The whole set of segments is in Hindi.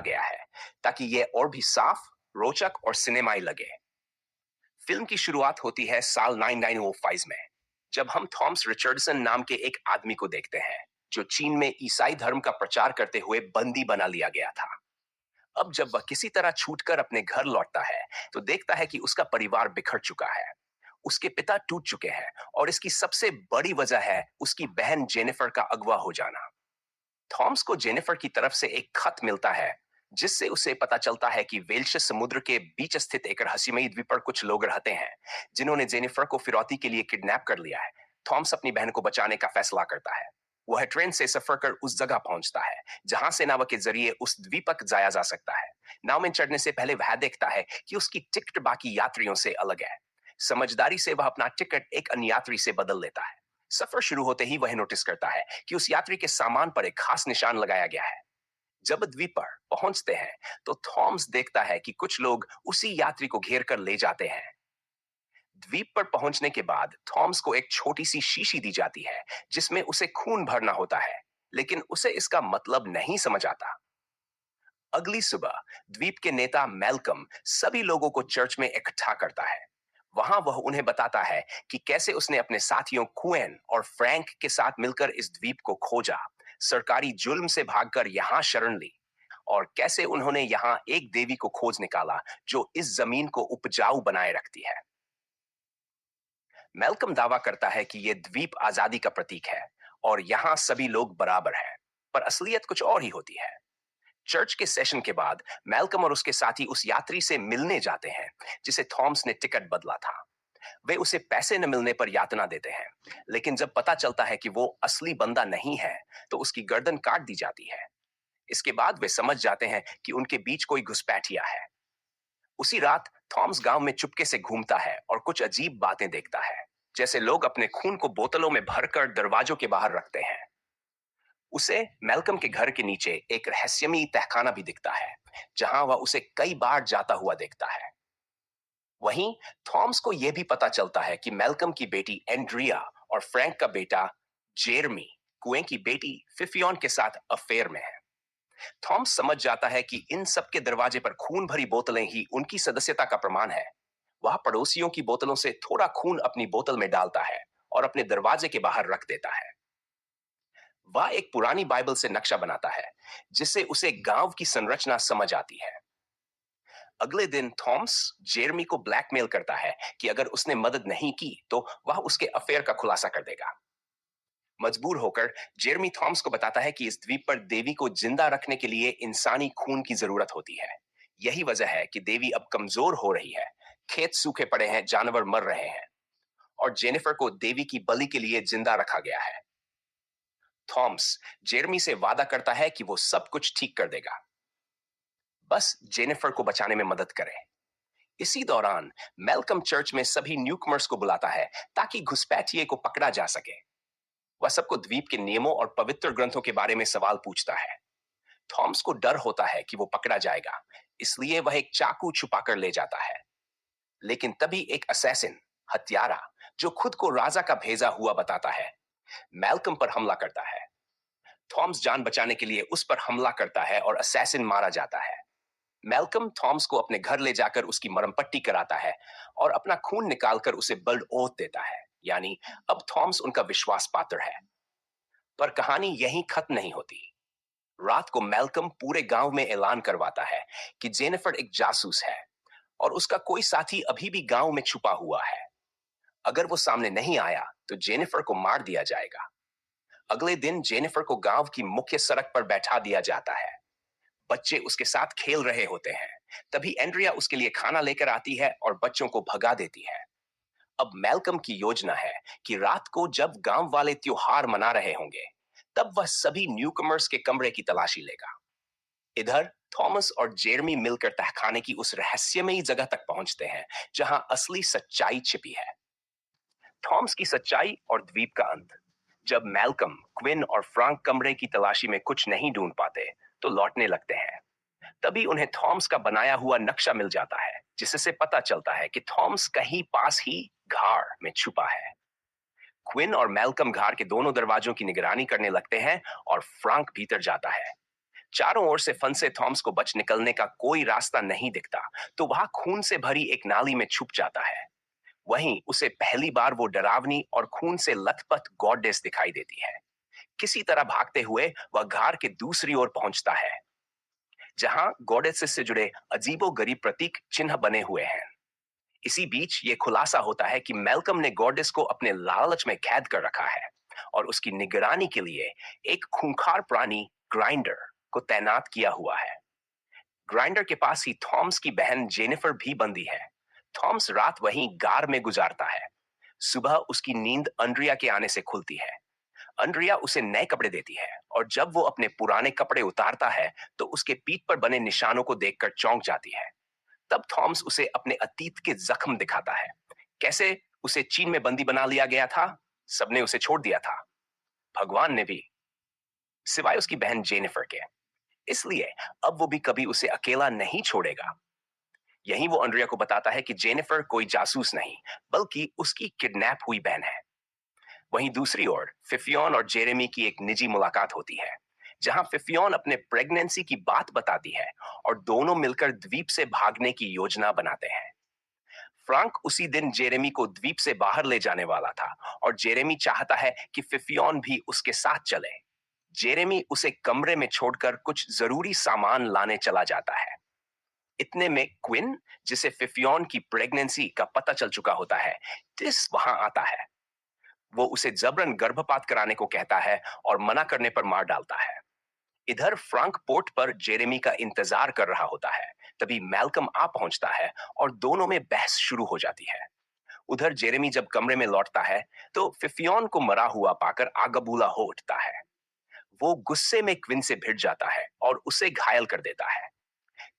गया है ताकि ये और भी साफ, रोचक और सिनेमाई लगे। फिल्म की शुरुआत होती है साल 9905 में, जब हम थॉमस रिचर्डसन नाम के एक आदमी को देखते हैं जो चीन में ईसाई धर्म का प्रचार करते हुए बंदी बना लिया गया था। अब जब वह किसी तरह छूटकर अपने घर लौटता है तो देखता है कि उसका परिवार बिखर चुका है। उसके पिता टूट चुके हैं और इसकी सबसे बड़ी वजह है उसकी बहन जेनिफर का अगवा हो जाना। थॉमस को जेनिफर की तरफ से एक खत मिलता है जिससे उसे पता चलता है कि वेल्श समुद्र के बीच स्थित एक रहस्यमयी द्वीप पर कुछ लोग रहते हैं जिन्होंने जेनिफर को फिरौती के लिए किडनैप कर लिया है। थॉमस अपनी बहन को बचाने का फैसला करता है। वह ट्रेन से सफर कर उस जगह पहुंचता है जहां से नाव के जरिए उस द्वीप तक जाया जा सकता है। नाव में चढ़ने से पहले वह देखता है कि उसकी टिकट बाकी यात्रियों से अलग है। समझदारी से वह अपना टिकट एक अन्य यात्री से बदल लेता है। सफर शुरू होते ही वह नोटिस करता है कि उस यात्री के सामान पर एक खास निशान लगाया गया है। जब द्वीप पर पहुंचते हैं तो थॉमस देखता है कि कुछ लोग उसी यात्री को घेर कर ले जाते हैं। द्वीप पर पहुंचने के बाद थॉमस को एक छोटी सी शीशी दी जाती है जिसमें उसे खून भरना होता है, लेकिन उसे इसका मतलब नहीं समझ आता। अगली सुबह द्वीप के नेता मैल्कम सभी लोगों को चर्च में इकट्ठा करता है। वहां वह उन्हें बताता है कि कैसे उसने अपने साथियों क्वेन और फ्रैंक के साथ मिलकर इस द्वीप को खोजा, सरकारी जुल्म से भागकर यहां शरण ली और कैसे उन्होंने यहां एक देवी को खोज निकाला जो इस जमीन को उपजाऊ बनाए रखती है। मैल्कम दावा करता है कि यह द्वीप आजादी का प्रतीक है और यहां सभी लोग बराबर हैं, पर असलियत कुछ और ही होती है। चर्च के सेशन के बाद मैल्कम और उसके साथी उस यात्री से मिलने जाते हैं जिसे थॉमस ने टिकट बदला था। वे उसे पैसे न मिलने पर यातना देते हैं, लेकिन जब पता चलता है कि वो असली बंदा नहीं है तो उसकी गर्दन काट दी जाती है। इसके बाद वे समझ जाते हैं कि उनके बीच कोई घुसपैठिया है। उसी रात थॉमस गांव में चुपके से घूमता है और कुछ अजीब बातें देखता है, जैसे लोग अपने खून को बोतलों में भरकर दरवाजों के बाहर रखते हैं। उसे मैल्कम के घर के नीचे एक रहस्यमयी तहखाना भी दिखता है जहां वह उसे कई बार जाता हुआ देखता है। वहीं थॉमस को यह भी पता चलता है कि मैल्कम की बेटी एंड्रिया और फ्रैंक का बेटा जेरमी कुएं की बेटी फिफियन के साथ अफेयर में है। थॉमस समझ जाता है कि इन सब के दरवाजे पर खून भरी बोतलें ही उनकी सदस्यता का प्रमाण है। वह पड़ोसियों की बोतलों से थोड़ा खून अपनी बोतल में डालता है और अपने दरवाजे के बाहर रख देता है। वह एक पुरानी बाइबल से नक्शा बनाता है जिससे उसे गांव की संरचना समझ आती है। अगले दिन थॉमस जेरमी को ब्लैकमेल करता है कि अगर उसने मदद नहीं की तो वह उसके अफेयर का खुलासा कर देगा। मजबूर होकर जेरमी थॉमस को बताता है कि इस द्वीप पर देवी को जिंदा रखने के लिए इंसानी खून की जरूरत होती है। यही वजह है कि देवी अब कमजोर हो रही है, खेत सूखे पड़े हैं, जानवर मर रहे हैं और जेनिफर को देवी की बलि के लिए जिंदा रखा गया है। थॉमस जेरमी से वादा करता है कि वो सब कुछ ठीक कर देगा, बस जेनिफर को बचाने में मदद करे। इसी दौरान मैल्कम चर्च में सभी न्यूकमर्स को बुलाता है ताकि घुसपैठिए को पकड़ा जा सके। वह सबको द्वीप के नियमों और पवित्र ग्रंथों के बारे में सवाल पूछता है। थॉमस को डर होता है कि वो पकड़ा जाएगा, इसलिए वह एक चाकू छुपाकर ले जाता है। लेकिन तभी एक असैसिन, हत्यारा, जो खुद को राजा का भेजा हुआ बताता है, मैल्कम पर हमला करता है। थॉमस जान बचाने के लिए उस पर हमला करता है और असैसिन मारा जाता है। मैल्कम थॉमस को अपने घर ले जाकर उसकी मरहम पट्टी कराता है और अपना खून निकालकर उसे ब्लड ओथ देता है, यानी अब थॉमस उनका विश्वास पात्र है। पर कहानी यहीं खत्म नहीं होती। रात को मैल्कम पूरे गांव में ऐलान करवाता है कि जेनिफर एक जासूस है और उसका कोई साथी अभी भी गांव में छुपा हुआ है। अगर वो सामने नहीं आया तो जेनिफर को मार दिया जाएगा। अगले दिन जेनिफर को गांव की मुख्य सड़क पर बैठा दिया जाता है। बच्चे उसके साथ खेल रहे होते हैं। तभी एंड्रिया उसके लिए खाना लेकर आती है और बच्चों को भगा देती है। अब मैल्कम की योजना है कि रात को जब गांव वाले त्योहार मना रहे होंगे तब वह सभी न्यूकमर्स के कमरे की तलाशी लेगा। इधर थॉमस और जेरमी मिलकर तहखाने की उस रहस्यमयी जगह तक पहुंचते हैं जहां असली सच्चाई छिपी है। थॉमस की सच्चाई और द्वीप का अंत। जब मैल्कम, क्विन और फ्रांक कमरे की तलाशी में कुछ नहीं ढूंढ पाते तो लौटने लगते हैं। तभी उन्हें थॉमस का बनाया हुआ नक्शा मिल जाता है जिससे पता चलता है कि थॉमस कहीं पास ही घाड़ में छुपा है। क्विन और मैल्कम घाड़ के दोनों दरवाजों की निगरानी करने लगते हैं और फ्रांक भीतर जाता है। चारों ओर से फंसे थॉमस को बच निकलने का कोई रास्ता नहीं दिखता, तो वहां खून से भरी एक नाली में छुप जाता है। वहीं उसे पहली बार वो डरावनी और खून से लथपथ गॉडेस दिखाई देती है। किसी तरह भागते हुए वह घार के दूसरी ओर पहुंचता है, जहां गॉडेसेस से जुड़े अजीबोगरीब प्रतीक चिन्ह बने हुए हैं। इसी बीच ये खुलासा होता है कि मैल्कम ने गॉडेस को अपने लालच में कैद कर रखा है और उसकी निगरानी के लिए एक खूंखार प्राणी ग्राइंडर को तैनात किया हुआ है। ग्राइंडर के पास ही थॉमस की बहन जेनिफर भी बंदी है। थॉमस रात वहीं गार में गुजारता है। सुबह उसकी नींद अंड्रिया के आने से खुलती है। अंड्रिया उसे नए कपड़े देती है और जब वो अपने पुराने कपड़े उतारता है तो उसके पीठ पर बने निशानों को देखकर चौंक जाती है। तब थॉमस उसे अपने अतीत के जख्म दिखाता है, कैसे उसे चीन में बंदी बना लिया गया था, सबने उसे छोड़ दिया था, भगवान ने भी, सिवाय उसकी बहन जेनिफर के। इसलिए अब वो भी कभी उसे अकेला नहीं छोड़ेगा। यही वो अंड्रिया को बताता है कि जेनिफर कोई जासूस नहीं, बल्कि उसकी किडनैप हुई बहन है। वहीं दूसरी ओर फिफियोन और जेरेमी की एक निजी मुलाकात होती है, जहां फिफियोन अपने प्रेगनेंसी की बात बताती है और दोनों मिलकर द्वीप से भागने की योजना बनाते हैं। फ्रांक उसी दिन जेरेमी को द्वीप से बाहर ले जाने वाला था और जेरेमी चाहता है कि फिफियोन भी उसके साथ चले। जेरेमी उसे कमरे में छोड़कर कुछ जरूरी सामान लाने चला जाता है। इतने में क्विन, जिसे फिफियोन की प्रेगनेंसी का पता चल चुका होता है, टिस वहां आता है। वो उसे जबरन गर्भपात कराने को कहता है और मना करने पर मार डालता है। इधर फ्रांक पोर्ट पर जेरेमी का इंतजार कर रहा होता है। तभी मैल्कम आ पहुंचता है और दोनों में बहस शुरू हो जाती है। उधर जेरेमी जब कमरे में लौटता है तो फिफियोन को मरा हुआ पाकर आगबूला हो उठता है। वो गुस्से में क्विन से भिड़ जाता है और उसे घायल कर देता है।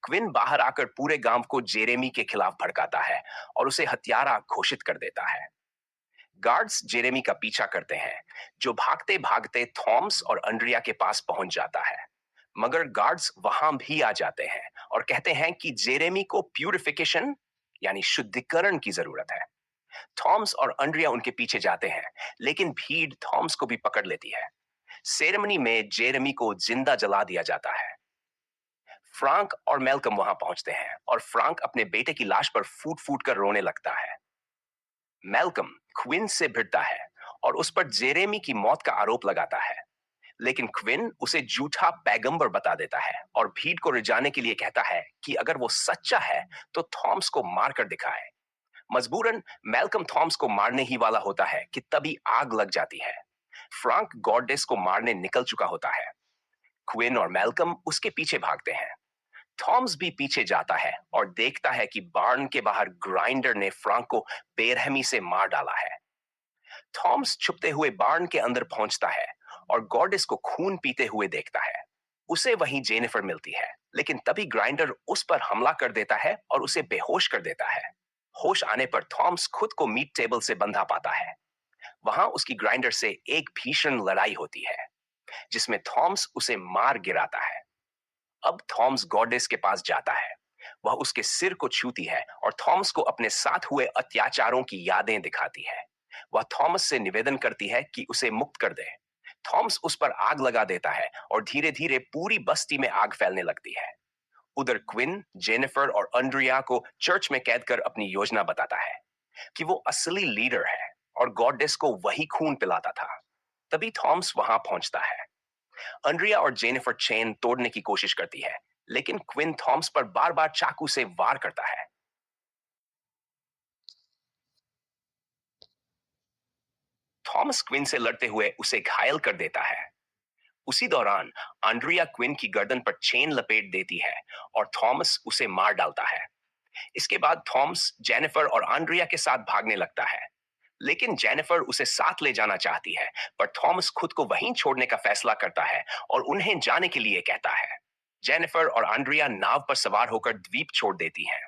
क्विन बाहर आकर पूरे गांव को जेरेमी के खिलाफ भड़काता है और उसे हत्यारा घोषित कर देता है। गार्ड्स जेरेमी का पीछा करते हैं, जो भागते भागते थॉमस और अंड्रिया के पास पहुंच जाता है। मगर गार्ड्स वहां भी आ जाते हैं और कहते हैं कि जेरेमी को प्यूरिफिकेशन यानी शुद्धिकरण की जरूरत है। थॉमस और अंड्रिया उनके पीछे जाते हैं, लेकिन भीड़ थॉमस को भी पकड़ लेती है। सेरेमनी में जेरेमी को जिंदा जला दिया जाता है। फ्रांक और मेलकम वहां पहुंचते हैं और फ्रांक अपने बेटे की लाश पर फूट फूट कर रोने लगता है। मेलकम क्विन से भिड़ता है और उस पर जेरेमी की मौत का आरोप लगाता है, लेकिन क्विन उसे झूठा पैगंबर बता देता है और भीड़ को रिझाने के लिए कहता है कि अगर वो सच्चा है तो थॉमस को मारकर दिखाए। मजबूरन मेलकम थॉमस को मारने ही वाला होता है कि तभी आग लग जाती है। फ्रांक गॉडेस को मारने निकल चुका होता है। क्विन और मेलकम उसके पीछे भागते हैं। थॉमस भी पीछे जाता है और देखता है कि बार्न के बाहर ग्राइंडर ने फ्रांक को बेरहमी से मार डाला है। थॉमस छुपते हुए बार्न के अंदर पहुंचता है और गॉडेस को खून पीते हुए देखता है। उसे वहीं जेनिफर मिलती है, लेकिन तभी ग्राइंडर उस पर हमला कर देता है और उसे बेहोश कर देता है। होश आने पर थॉमस खुद को मीट टेबल से बंधा पाता है। वहां उसकी ग्राइंडर से एक भीषण लड़ाई होती है, जिसमें थॉमस उसे मार गिराता है। अब थॉमस गॉडेस के पास जाता है। वह उसके सिर को छूती है और थॉमस को अपने साथ हुए अत्याचारों की यादें दिखाती है। वह थॉमस से निवेदन करती है कि उसे मुक्त कर दे। थॉमस उस पर आग लगा देता है और धीरे धीरे पूरी बस्ती में आग फैलने लगती है। उधर क्विन, जेनिफर और अंड्रिया को चर्च में कैद कर अपनी योजना बताता है कि वो असली लीडर है और गॉडेस को वही खून पिलाता था। तभी थॉमस वहां पहुंचता है। अंड्रिया और जेनिफर चेन तोड़ने की कोशिश करती है, लेकिन क्विन थॉमस पर बार बार चाकू से वार करता है। थॉमस क्विन से लड़ते हुए उसे घायल कर देता है। उसी दौरान आंड्रिया क्विन की गर्दन पर चेन लपेट देती है और थॉमस उसे मार डालता है। इसके बाद थॉमस जेनिफर और आंड्रिया के साथ भागने लगता है, लेकिन जेनिफर उसे साथ ले जाना चाहती है, पर थॉमस खुद को वहीं छोड़ने का फैसला करता है और उन्हें जाने के लिए कहता है। जेनिफर और आंड्रिया नाव पर सवार होकर द्वीप छोड़ देती हैं।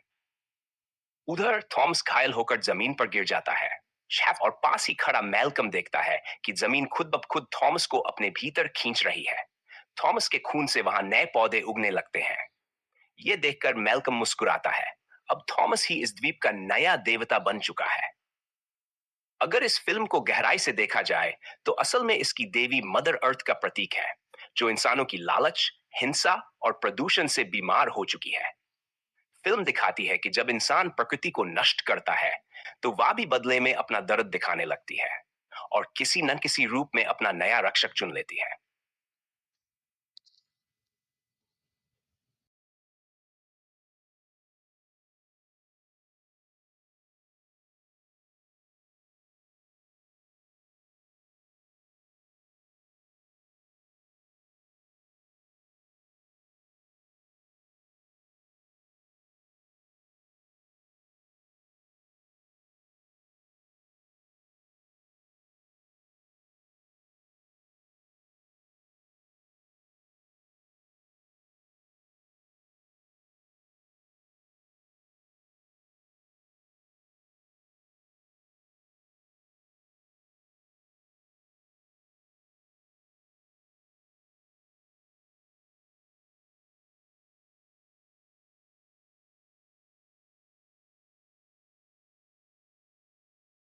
उधर थॉमस घायल होकर जमीन पर गिर जाता है। शेफ और पास ही खड़ा मैल्कम देखता है कि जमीन खुद ब खुद थॉमस को अपने भीतर खींच रही है। थॉमस के खून से वहां नए पौधे उगने लगते हैं। ये देखकर मैल्कम मुस्कुराता है। अब थॉमस ही इस द्वीप का नया देवता बन चुका है। अगर इस फिल्म को गहराई से देखा जाए तो असल में इसकी देवी मदर अर्थ का प्रतीक है, जो इंसानों की लालच, हिंसा और प्रदूषण से बीमार हो चुकी है। फिल्म दिखाती है कि जब इंसान प्रकृति को नष्ट करता है, तो वह भी बदले में अपना दर्द दिखाने लगती है और किसी न किसी रूप में अपना नया रक्षक चुन लेती है।